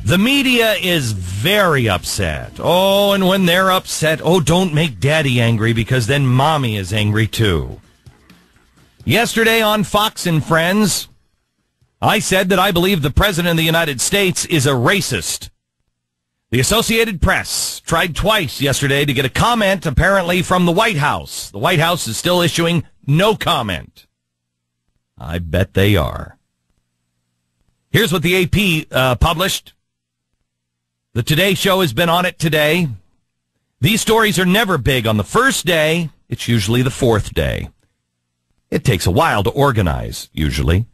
The media is very upset. Oh, and when they're upset, don't make daddy angry because then mommy is angry too. Yesterday on Fox and Friends, I said that I believe the President of the United States is a racist. The Associated Press tried twice yesterday to get a comment, apparently from the White House. The White House is still issuing no comment. I bet they are. Here's what the AP published. The Today Show has been on it today. These stories are never big on the first day. It's usually the fourth day. It takes a while to organize, usually.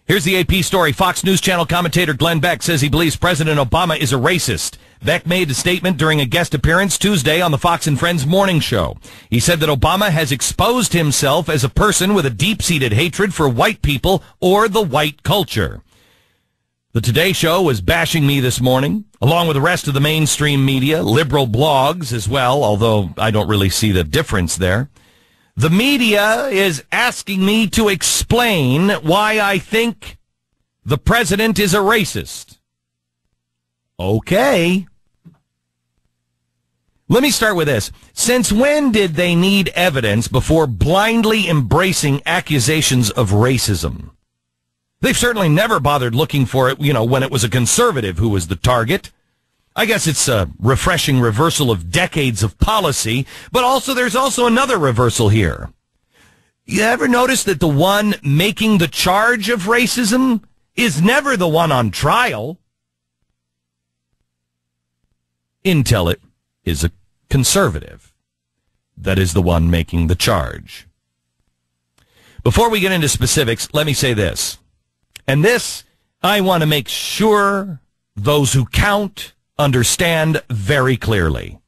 Here's the AP story. Fox News Channel commentator Glenn Beck says he believes President Obama is a racist. Beck made a statement during a guest appearance Tuesday on the Fox and Friends morning show. He said that Obama has exposed himself as a person with a deep-seated hatred for white people or the white culture. The Today Show was bashing me this morning, along with the rest of the mainstream media, liberal blogs as well, although I don't really see the difference there. The media is asking me to explain why I think the president is a racist. Okay. Let me start with this. Since when did they need evidence before blindly embracing accusations of racism? They've certainly never bothered looking for it, when it was a conservative who was the target. I guess it's a refreshing reversal of decades of policy, but there's also another reversal here. You ever notice that the one making the charge of racism is never the one on trial? Until it is a conservative that is the one making the charge. Before we get into specifics, let me say this. And this, I want to make sure those who count understand very clearly.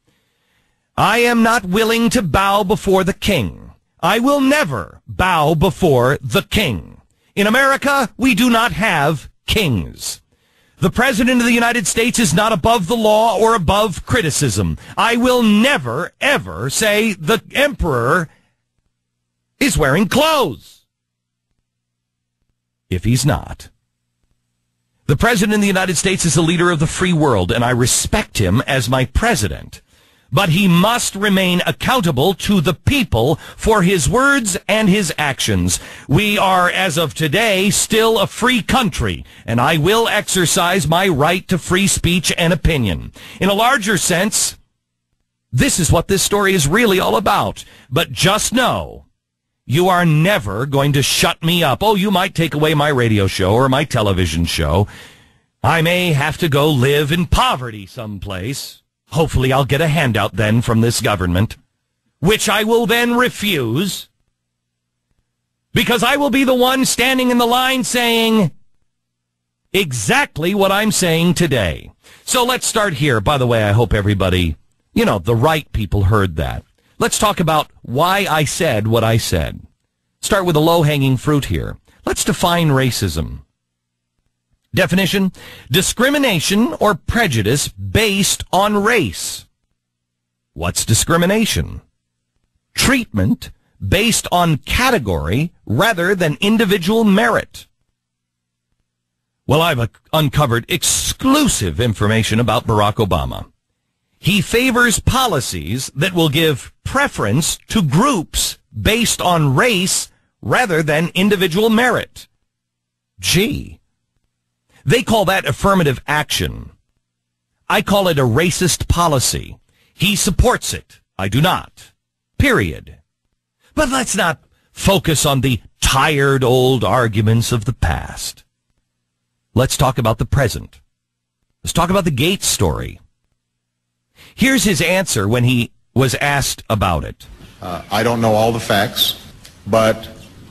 I am not willing to bow before the king. I will never bow before the king. In America, we do not have kings. The President of the United States is not above the law or above criticism. I will never, ever say the emperor is wearing clothes. If he's not. The President of the United States is a leader of the free world, and I respect him as my president. But he must remain accountable to the people for his words and his actions. We are, as of today, still a free country, and I will exercise my right to free speech and opinion. In a larger sense, this is what this story is really all about. But just know, you are never going to shut me up. You might take away my radio show or my television show. I may have to go live in poverty someplace. Hopefully I'll get a handout then from this government, which I will then refuse, because I will be the one standing in the line saying exactly what I'm saying today. So let's start here. By the way, I hope everybody, the right people heard that. Let's talk about why I said what I said. Start with the low-hanging fruit here. Let's define racism. Definition: discrimination or prejudice based on race. What's discrimination? Treatment based on category rather than individual merit. Well, I've uncovered exclusive information about Barack Obama. He favors policies that will give preference to groups based on race rather than individual merit. Gee, they call that affirmative action. I call it a racist policy. He supports it. I do not. Period. But let's not focus on the tired old arguments of the past. Let's talk about the present. Let's talk about the Gates story. Here's his answer when he was asked about it. I don't know all the facts, but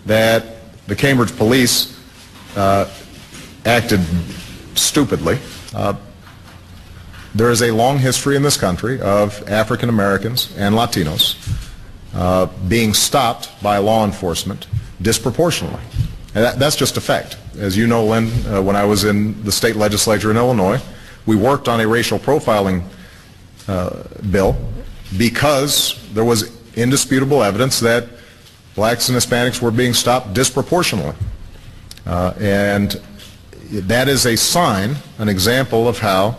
that the Cambridge police acted stupidly. There is a long history in this country of African Americans and Latinos being stopped by law enforcement disproportionately. And that's just a fact. As you know, Lynn, when I was in the state legislature in Illinois, we worked on a racial profiling bill because there was indisputable evidence that blacks and Hispanics were being stopped disproportionately. And that is a sign, an example of how,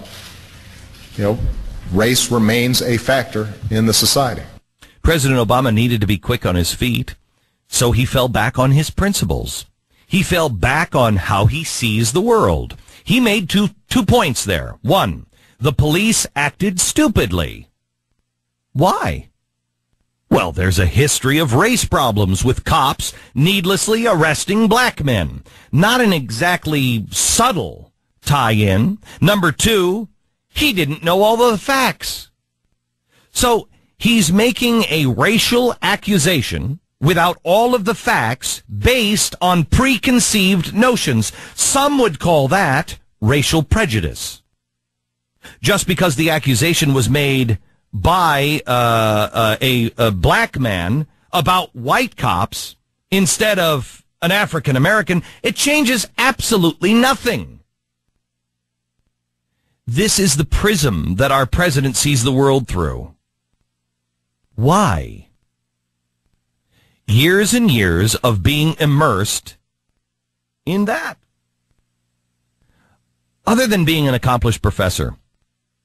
race remains a factor in the society. President Obama needed to be quick on his feet, so he fell back on his principles. He fell back on how he sees the world. He made two points there. One, the police acted stupidly. Why? Well, there's a history of race problems with cops needlessly arresting black men. Not an exactly subtle tie-in. Number two, he didn't know all the facts. So he's making a racial accusation without all of the facts based on preconceived notions. Some would call that racial prejudice. Just because the accusation was made by a black man about white cops instead of an African American, it changes absolutely nothing. This is the prism that our president sees the world through. Why? Years and years of being immersed in that. Other than being an accomplished professor,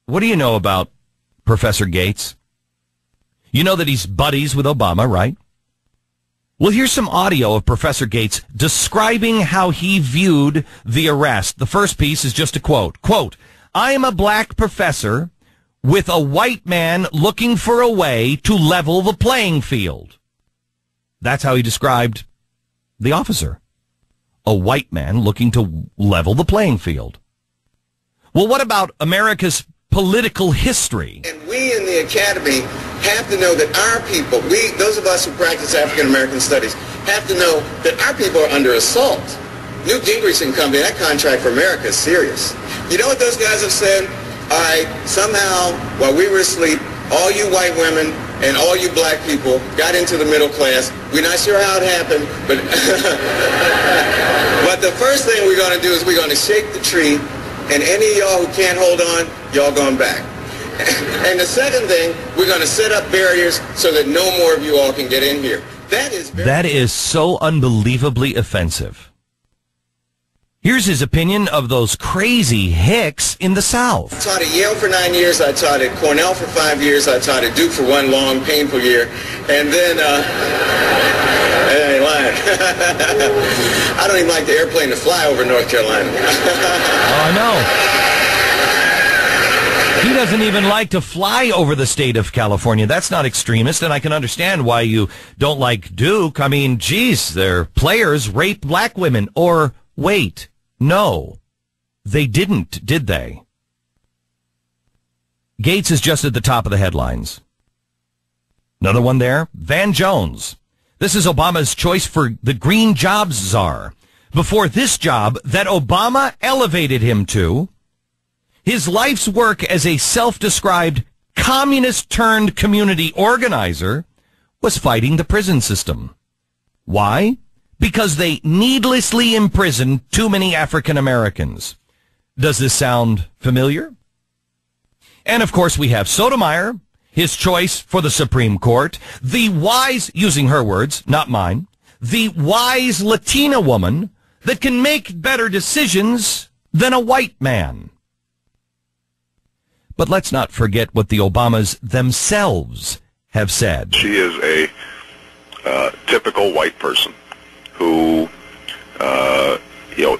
what do you know about Professor Gates? You know that he's buddies with Obama, right? Well, here's some audio of Professor Gates describing how he viewed the arrest. The first piece is just a quote. Quote, "I am a black professor with a white man looking for a way to level the playing field." That's how he described the officer. A white man looking to level the playing field. Well, what about America's political history? And we in the academy have to know that our people, those of us who practice African American studies, have to know that our people are under assault. Newt Gingrich and company, that contract for America is serious. You know what those guys have said? All right, somehow, while we were asleep, all you white women and all you black people got into the middle class. We're not sure how it happened, but but the first thing we're going to do is we're going to shake the tree, and any of y'all who can't hold on, y'all going back. And the second thing, we're going to set up barriers so that no more of you all can get in here. That is so unbelievably offensive. Here's his opinion of those crazy hicks in the South. I taught at Yale for 9 years. I taught at Cornell for 5 years. I taught at Duke for one long, painful year. And then, I ain't lying. I don't even like the airplane to fly over North Carolina. Oh, I know. He doesn't even like to fly over the state of California. That's not extremist, and I can understand why you don't like Duke. I mean, geez, their players rape black women. Or, wait. No, they didn't, did they? Gates is just at the top of the headlines. Another one there, Van Jones. This is Obama's choice for the green jobs czar. Before this job that Obama elevated him to, his life's work as a self-described communist-turned-community organizer was fighting the prison system. Why? Because they needlessly imprisoned too many African Americans. Does this sound familiar? And of course we have Sotomayor, his choice for the Supreme Court, the wise, using her words, not mine, the wise Latina woman that can make better decisions than a white man. But let's not forget what the Obamas themselves have said. She is a typical white person who,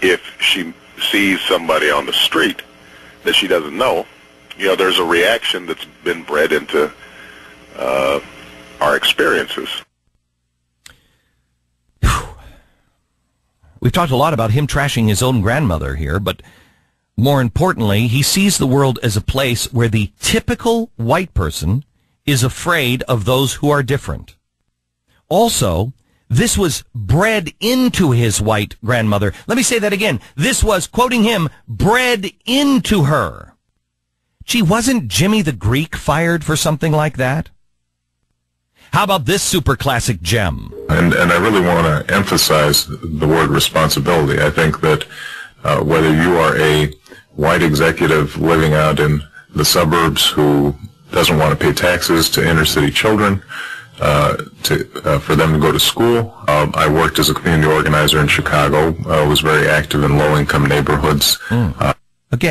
if she sees somebody on the street that she doesn't know, there's a reaction that's been bred into our experiences. We've talked a lot about him trashing his own grandmother here, but more importantly, he sees the world as a place where the typical white person is afraid of those who are different. Also, this was bred into his white grandmother. Let me say that again. This was, quoting him, bred into her. Gee, wasn't Jimmy the Greek fired for something like that? How about this super classic gem? And I really want to emphasize the word responsibility. I think that whether you are a white executive living out in the suburbs who doesn't want to pay taxes to inner city children, for them to go to school. I worked as a community organizer in Chicago. I was very active in low-income neighborhoods. Again,